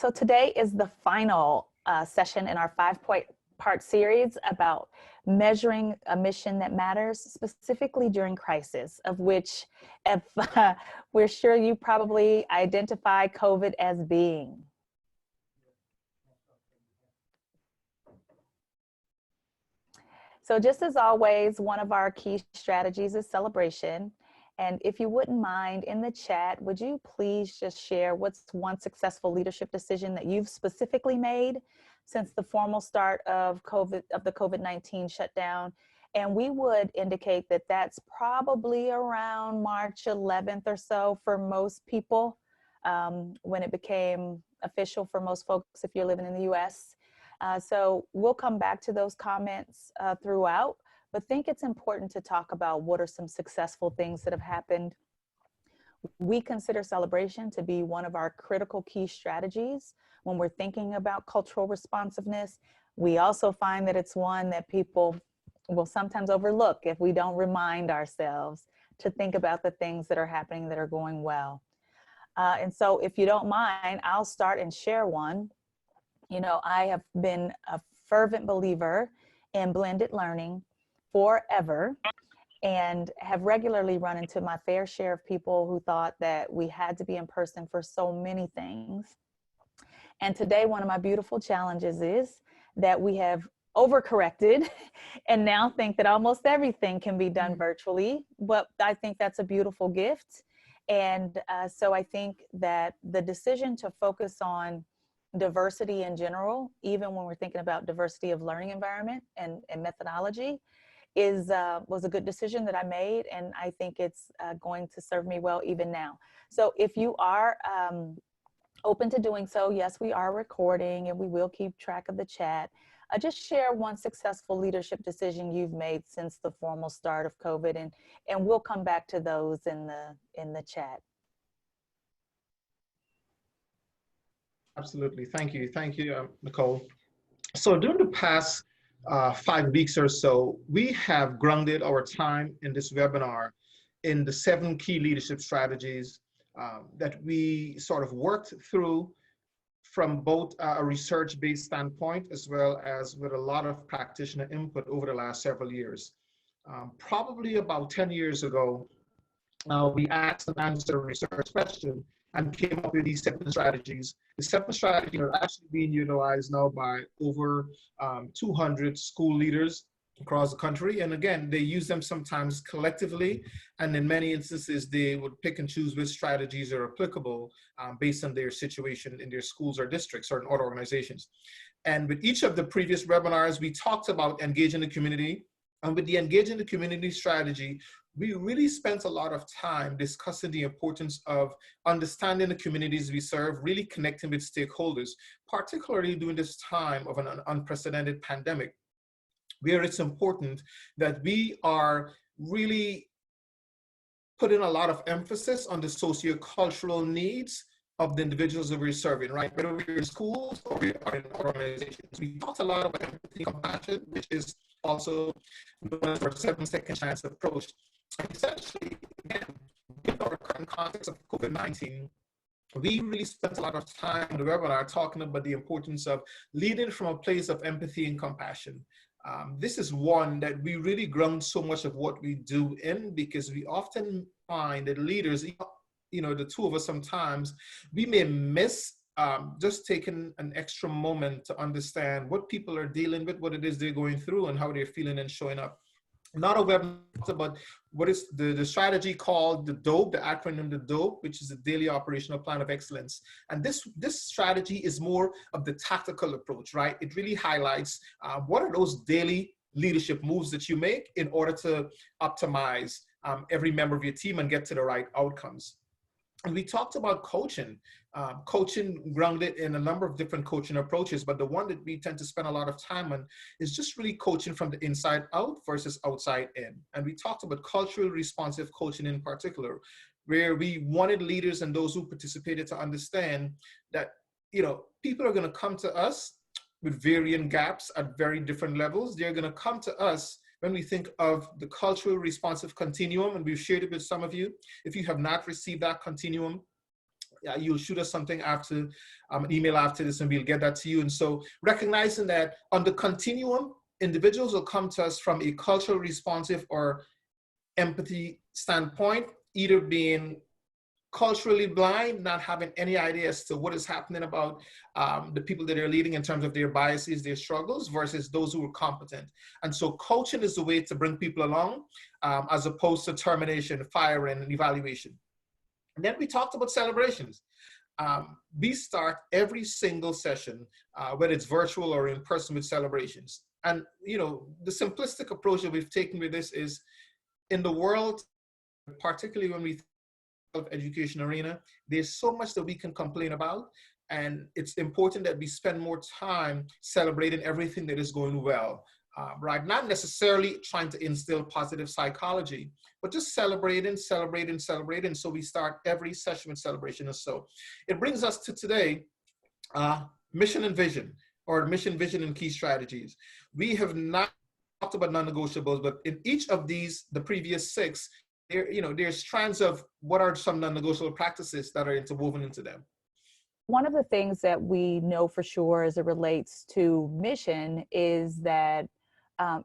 So today is the final session in our five-part series about measuring a mission that matters, specifically during crisis, of which if, we're sure you probably identify COVID as being. So just as always, one of our key strategies is celebration. And if you wouldn't mind, in the chat, would you please just share what's one successful leadership decision that you've specifically made since the formal start of the COVID-19 shutdown? And we would indicate that that's probably around March 11th or so for most people, when it became official for most folks if you're living in the US. So we'll come back to those comments throughout, but think it's important to talk about what are some successful things that have happened. We consider celebration to be one of our critical key strategies when we're thinking about cultural responsiveness. We also find that it's one that people will sometimes overlook if we don't remind ourselves to think about the things that are happening that are going well. And so if you don't mind, I'll start and share one. You know, I have been a fervent believer in blended learning forever and have regularly run into my fair share of people who thought that we had to be in person for so many things. And today, one of my beautiful challenges is that we have overcorrected and now think that almost everything can be done virtually, but I think that's a beautiful gift. And so I think that the decision to focus on diversity in general, even when we're thinking about diversity of learning environment and methodology, was a good decision that I made, and I think it's going to serve me well even now. So if you are open to doing so, yes, we are recording and we will keep track of the chat. Just share one successful leadership decision you've made since the formal start of COVID, and we'll come back to those in the chat. Absolutely. Thank you, Nicole. So during the past 5 weeks or so, we have grounded our time in this webinar in the 7 key leadership strategies that we sort of worked through from both a research-based standpoint as well as with a lot of practitioner input over the last several years. Probably about 10 years ago, we asked and answered a research question and came up with these 7 strategies. The 7 strategies are actually being utilized now by over 200 school leaders across the country. And again, they use them sometimes collectively, and in many instances, they would pick and choose which strategies are applicable based on their situation in their schools or districts or in other organizations. And with each of the previous webinars, we talked about engaging the community. And with the engaging the community strategy, we really spent a lot of time discussing the importance of understanding the communities we serve, really connecting with stakeholders, particularly during this time of an unprecedented pandemic, where it's important that we are really putting a lot of emphasis on the sociocultural needs of the individuals that we're serving, right? Whether we're in schools or we are in organizations. We talked a lot about empathy and compassion, which is also known as our 7-second chance approach. And essentially, again, in our current context of COVID-19, we really spent a lot of time in the webinar talking about the importance of leading from a place of empathy and compassion. This is one that we really ground so much of what we do in, because we often find that leaders, you know, the two of us sometimes, we may miss just taking an extra moment to understand what people are dealing with, what it is they're going through, and how they're feeling and showing up. Not a webinar about what is the strategy called the DOPE, the acronym the DOPE, which is the Daily Operational Plan of Excellence. And this strategy is more of the tactical approach, right? It really highlights what are those daily leadership moves that you make in order to optimize every member of your team and get to the right outcomes. And we talked about coaching, coaching grounded in a number of different coaching approaches, but the one that we tend to spend a lot of time on is just really coaching from the inside out versus outside in. And we talked about culturally responsive coaching in particular, where we wanted leaders and those who participated to understand that, you know, people are going to come to us with varying gaps at very different levels. They're going to come to us when we think of the cultural responsive continuum, and we've shared it with some of you. If you have not received that continuum, you'll shoot us something after, an email after this, and we'll get that to you. And so recognizing that on the continuum, individuals will come to us from a culturally responsive or empathy standpoint, either being culturally blind, not having any idea as to what is happening about the people that they're leading in terms of their biases, their struggles, versus those who are competent. And so coaching is the way to bring people along, as opposed to termination, firing, and evaluation. And then we talked about celebrations. We start every single session, whether it's virtual or in person, with celebrations. And the simplistic approach that we've taken with this is, in the world, particularly when we of education arena, there's so much that we can complain about, and it's important that we spend more time celebrating everything that is going well, right? Not necessarily trying to instill positive psychology, but just celebrating. So we start every session with celebration. And so it brings us to today, mission and vision, or mission, vision, and key strategies. We have not talked about non-negotiables, but in each of these, the previous 6, there's strands of what are some non-negotiable practices that are interwoven into them. One of the things that we know for sure as it relates to mission is that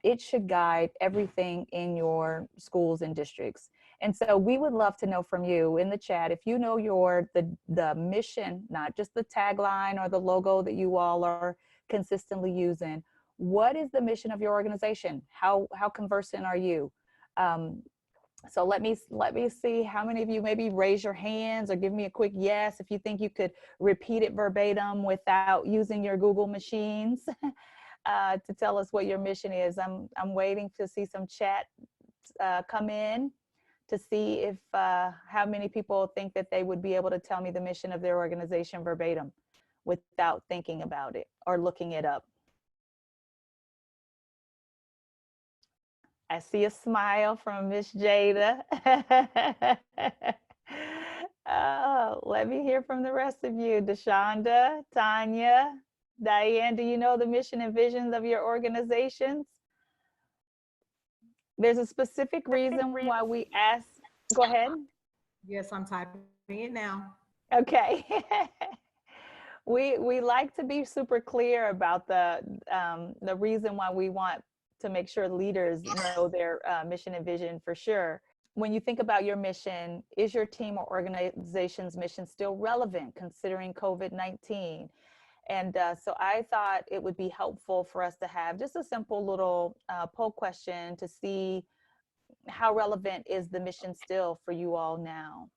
it should guide everything in your schools and districts. And so we would love to know from you in the chat, if you know the mission, not just the tagline or the logo that you all are consistently using. What is the mission of your organization? How conversant are you? So let me see how many of you maybe raise your hands or give me a quick yes if you think you could repeat it verbatim without using your Google machines to tell us what your mission is. I'm waiting to see some chat come in to see if how many people think that they would be able to tell me the mission of their organization verbatim without thinking about it or looking it up. I see a smile from Miss Jada. Oh, let me hear from the rest of you. Deshonda, Tanya, Diane, do you know the mission and visions of your organizations? There's a specific reason why we ask. Go ahead. Yes, I'm typing it now. Okay. We like to be super clear about the reason why we want to make sure leaders know their mission and vision for sure. When you think about your mission, is your team or organization's mission still relevant considering COVID-19? And so I thought it would be helpful for us to have just a simple little poll question to see how relevant is the mission still for you all now.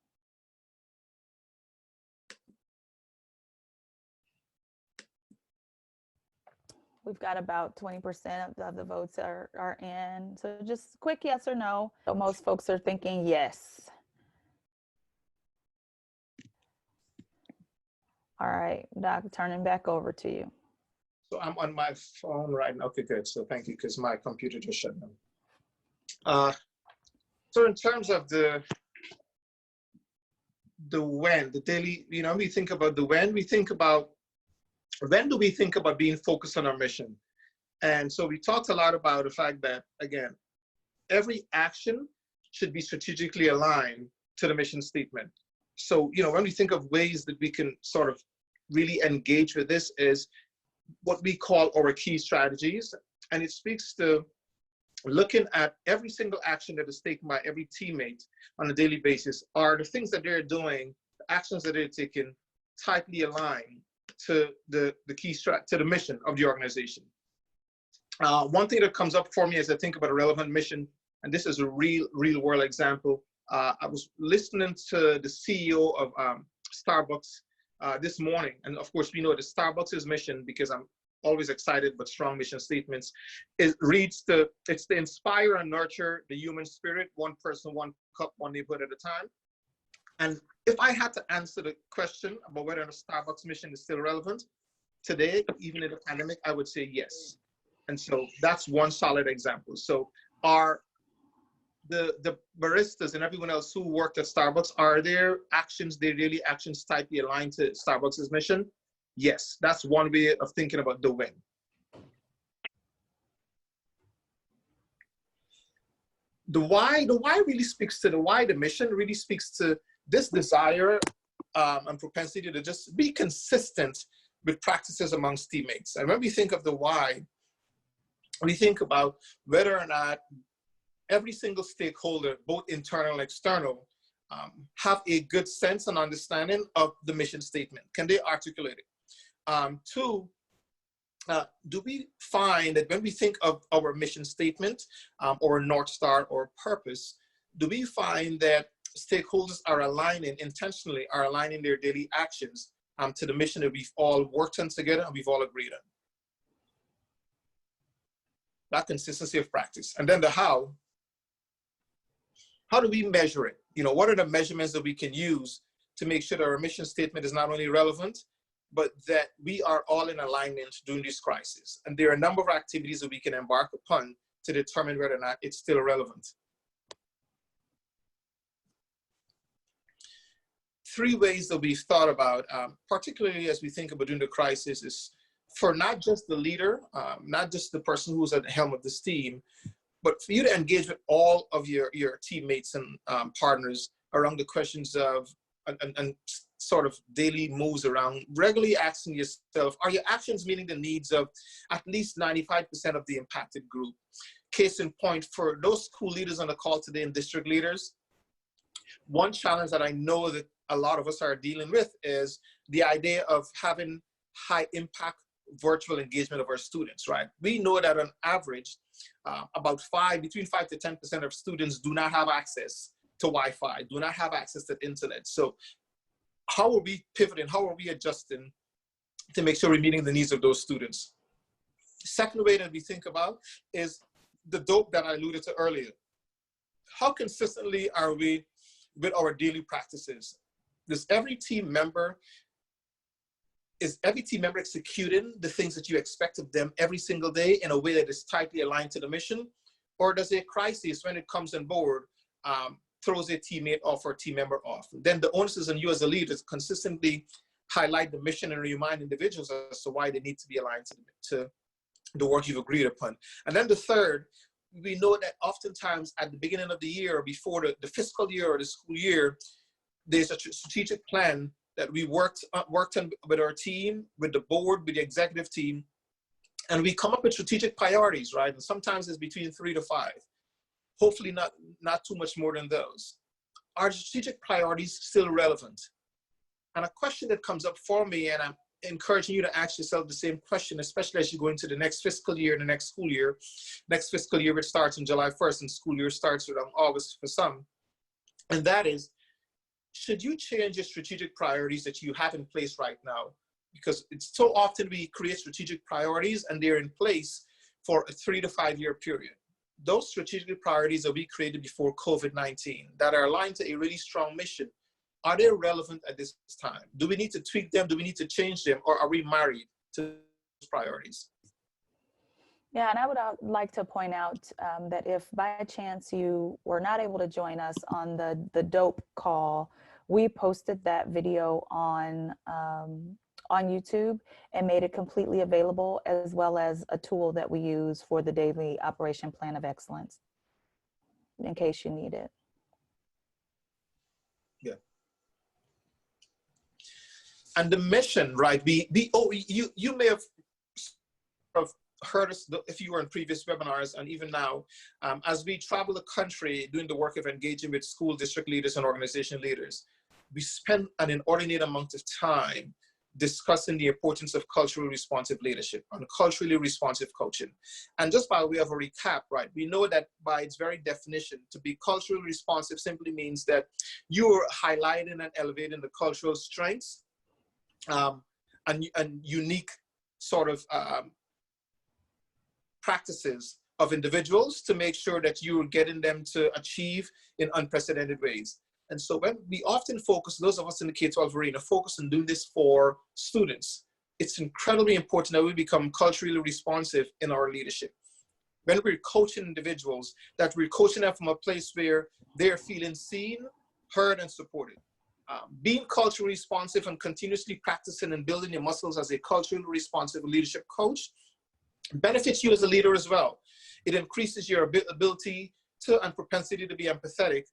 We've got about 20% of the votes are in. So just quick yes or no. So most folks are thinking yes. All right, Doc, turning back over to you. So I'm on my phone right now. Okay, good. So thank you, because my computer just shut down. So in terms of the when, the daily, we think about the when, we think about when do we think about being focused on our mission? And so we talked a lot about the fact that, again, every action should be strategically aligned to the mission statement. So, when we think of ways that we can sort of really engage with this is what we call our key strategies. And it speaks to looking at every single action that is taken by every teammate on a daily basis. Are the things that they're doing, the actions that they're taking, tightly aligned to the key to the mission of the organization? One thing that comes up for me as I think about a relevant mission, and this is a real world example. I was listening to the CEO of Starbucks this morning, and of course we know that Starbucks' mission, because I'm always excited but strong mission statements, it's to inspire and nurture the human spirit, one person, one cup, one neighborhood at a time. And if I had to answer the question about whether the Starbucks mission is still relevant today, even in the pandemic, I would say yes. And so that's one solid example. So are the baristas and everyone else who worked at Starbucks, are their actions, their daily actions tightly aligned to Starbucks' mission? Yes, that's one way of thinking about the when. The why really speaks to the why. The mission really speaks to this desire and propensity to just be consistent with practices amongst teammates. And when we think of the why, we think about whether or not every single stakeholder, both internal and external, have a good sense and understanding of the mission statement. Can they articulate it? Two, do we find that when we think of our mission statement or North Star or purpose, do we find that stakeholders are aligning intentionally, are aligning their daily actions to the mission that we've all worked on together and we've all agreed on? That consistency of practice. And then the how do we measure it? You know, what are the measurements that we can use to make sure that our mission statement is not only relevant, but that we are all in alignment during this crisis? And there are a number of activities that we can embark upon to determine whether or not it's still relevant. 3 ways that we've thought about, particularly as we think about during the crisis, is for not just the leader, not just the person who's at the helm of this team, but for you to engage with all of your teammates and partners around the questions of and sort of daily moves around, regularly asking yourself, are your actions meeting the needs of at least 95% of the impacted group? Case in point, for those school leaders on the call today and district leaders, one challenge that I know that a lot of us are dealing with is the idea of having high impact virtual engagement of our students, right? We know that on average, between 5 to 10% of students do not have access to Wi-Fi, do not have access to the internet. So how are we pivoting? How are we adjusting to make sure we're meeting the needs of those students? Second way that we think about is the dope that I alluded to earlier. How consistently are we with our daily practices? Is every team member executing the things that you expect of them every single day in a way that is tightly aligned to the mission? Or does a crisis, when it comes on board, throws a teammate off or a team member off? Then the onus is on you as a leader to consistently highlight the mission and remind individuals as to why they need to be aligned to the work you've agreed upon. And then the third, we know that oftentimes at the beginning of the year or before the fiscal year or the school year, there's a strategic plan that we worked on with our team, with the board, with the executive team, and we come up with strategic priorities, right? And sometimes it's between 3 to 5. Hopefully not too much more than those. Are strategic priorities still relevant? And a question that comes up for me, and I'm encouraging you to ask yourself the same question, especially as you go into the next fiscal year and the next school year. Next fiscal year, which starts on July 1st, and school year starts around August for some. And that is, should you change your strategic priorities that you have in place right now? Because it's so often we create strategic priorities and they're in place for a 3 to 5 year period. Those strategic priorities that we created before COVID-19 that are aligned to a really strong mission, are they relevant at this time? Do we need to tweak them? Do we need to change them? Or are we married to those priorities? Yeah, and I would like to point out that if by chance you were not able to join us on the DOPE call, we posted that video on YouTube and made it completely available, as well as a tool that we use for the daily operation plan of excellence, in case you need it. Yeah. And the mission, right? You may have heard us if you were in previous webinars, and even now, as we travel the country doing the work of engaging with school district leaders and organization leaders, we spend an inordinate amount of time discussing the importance of culturally responsive leadership and culturally responsive coaching. And just by way of a recap, right, we know that by its very definition, to be culturally responsive simply means that you're highlighting and elevating the cultural strengths and unique sort of practices of individuals to make sure that you're getting them to achieve in unprecedented ways. And so when we often focus, those of us in the K-12 arena, focus on doing this for students, it's incredibly important that we become culturally responsive in our leadership. When we're coaching individuals, that we're coaching them from a place where they're feeling seen, heard, and supported. Being culturally responsive and continuously practicing and building your muscles as a culturally responsive leadership coach benefits you as a leader as well. It increases your ability to and propensity to be empathetic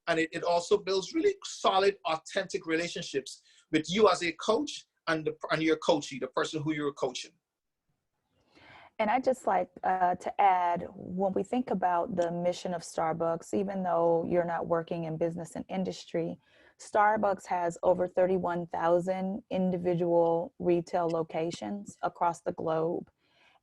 And it also builds really solid, authentic relationships with you as a coach and your coachee, the person who you're coaching. And I just like to add, when we think about the mission of Starbucks, even though you're not working in business and industry, Starbucks has over 31,000 individual retail locations across the globe.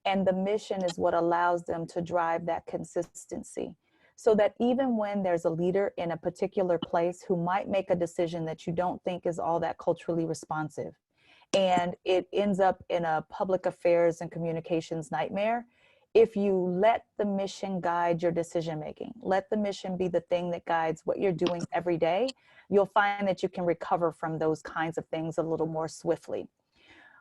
And the mission is what allows them to drive that consistency. So that even when there's a leader in a particular place who might make a decision that you don't think is all that culturally responsive, and it ends up in a public affairs and communications nightmare, if you let the mission guide your decision making, let the mission be the thing that guides what you're doing every day, you'll find that you can recover from those kinds of things a little more swiftly.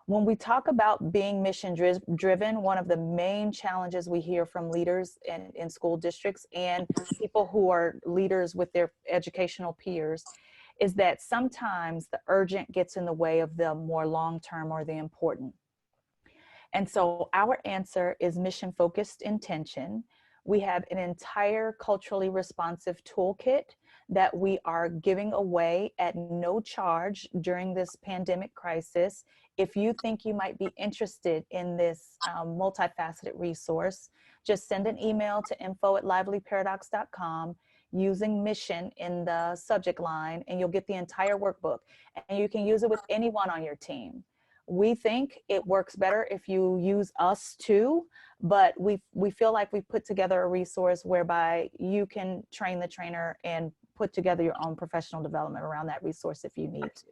When we talk about being mission driven, one of the main challenges we hear from leaders in school districts and people who are leaders with their educational peers is that sometimes the urgent gets in the way of the more long-term or the important. And so our answer is mission-focused intention. We have an entire culturally responsive toolkit that we are giving away at no charge during this pandemic crisis. If you think you might be interested in this multifaceted resource, just send an email to info@livelyparadox.com using mission in the subject line, and you'll get the entire workbook. And you can use it with anyone on your team. We think it works better if you use us too, but we feel like we've put together a resource whereby you can train the trainer and put together your own professional development around that resource if you need to.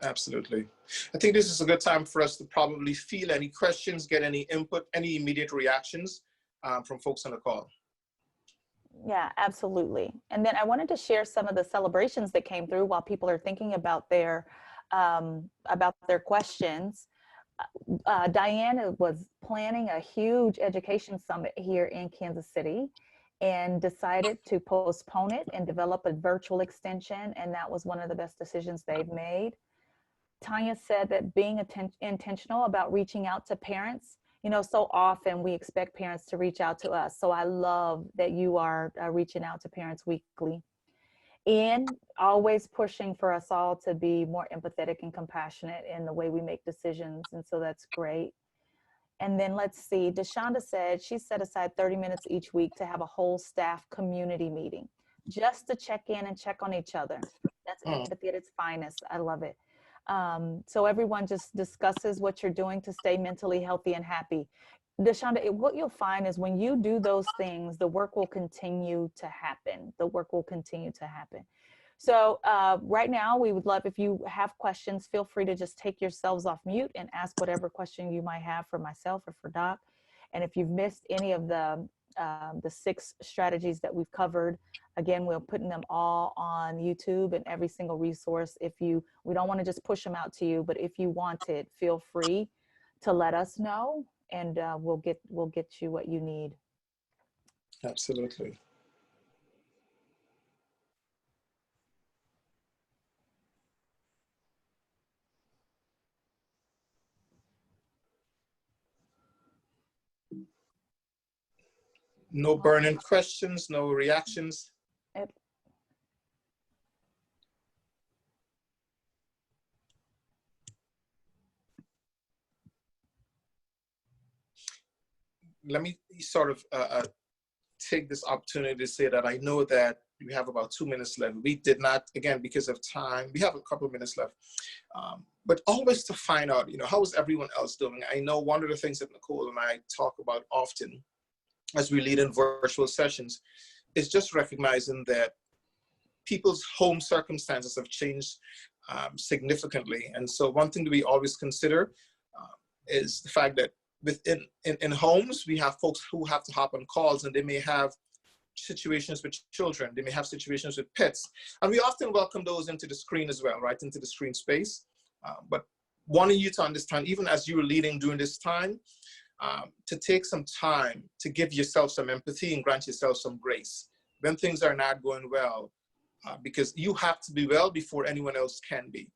Absolutely. I think this is a good time for us to probably field any questions, get any input, any immediate reactions from folks on the call. Yeah, absolutely. And then I wanted to share some of the celebrations that came through while people are thinking about their questions. Diana was planning a huge education summit here in Kansas City and decided to postpone it and develop a virtual extension. And that was one of the best decisions they've made. Tanya said that being intentional about reaching out to parents, you know, so often we expect parents to reach out to us. So I love that you are reaching out to parents weekly. And always pushing for us all to be more empathetic and compassionate in the way we make decisions. And so that's great. And then let's see, Deshonda said she set aside 30 minutes each week to have a whole staff community meeting, just to check in and check on each other. That's empathy at its finest. I love it. So everyone just discusses what you're doing to stay mentally healthy and happy. Deshonda, what you'll find is when you do those things, the work will continue to happen. The work will continue to happen. So right now, we would love, if you have questions, feel free to just take yourselves off mute and ask whatever question you might have for myself or for Doc. And if you've missed any of the 6 strategies that we've covered, again, we're putting them all on YouTube and every single resource. We don't want to just push them out to you, but if you want it, feel free to let us know, and we'll get you what you need. Absolutely. No burning questions, no reactions. Let me sort of take this opportunity to say that I know that we have about 2 minutes left. We did not, again, because of time, we have a couple of minutes left. But always to find out, you know, how is everyone else doing? I know one of the things that Nicole and I talk about often as we lead in virtual sessions is just recognizing that people's home circumstances have changed significantly. And so one thing that we always consider is the fact that in homes, we have folks who have to hop on calls, and they may have situations with children, they may have situations with pets. And we often welcome those into the screen as well, right, into the screen space. But wanting you to understand, even as you were leading during this time, to take some time to give yourself some empathy and grant yourself some grace when things are not going well, because you have to be well before anyone else can be.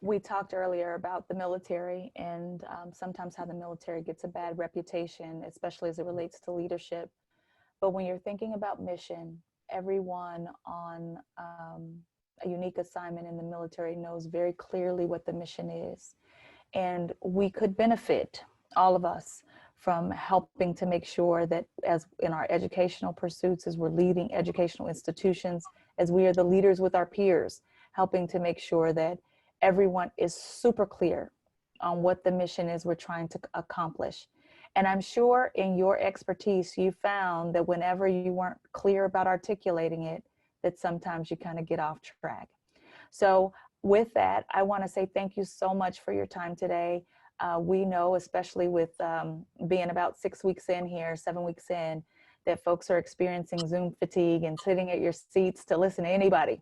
we talked earlier about the military and sometimes how the military gets a bad reputation, especially as it relates to leadership. But when you're thinking about mission, everyone on a unique assignment in the military knows very clearly what the mission is. And we could benefit, all of us, from helping to make sure that as in our educational pursuits, as we're leading educational institutions, as we are the leaders with our peers, helping to make sure that everyone is super clear on what the mission is we're trying to accomplish. And I'm sure in your expertise, you found that whenever you weren't clear about articulating it, that sometimes you kind of get off track. So with that, I want to say thank you so much for your time today. We know, especially with being about 6 weeks in here, 7 weeks in, that folks are experiencing Zoom fatigue, and sitting at your seats to listen to anybody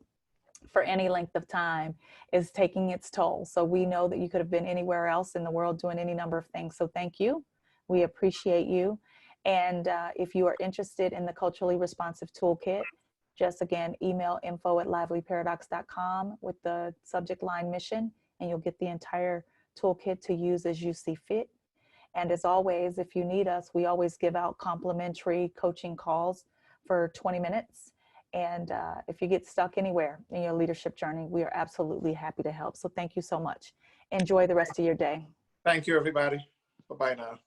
for any length of time is taking its toll. So we know that you could have been anywhere else in the world doing any number of things. So thank you. We appreciate you. And if you are interested in the Culturally Responsive Toolkit, just again, email info@livelyparadox.com with the subject line mission, and you'll get the entire toolkit to use as you see fit. And as always, if you need us, we always give out complimentary coaching calls for 20 minutes. And if you get stuck anywhere in your leadership journey, we are absolutely happy to help. So thank you so much. Enjoy the rest of your day. Thank you, everybody. Bye-bye now.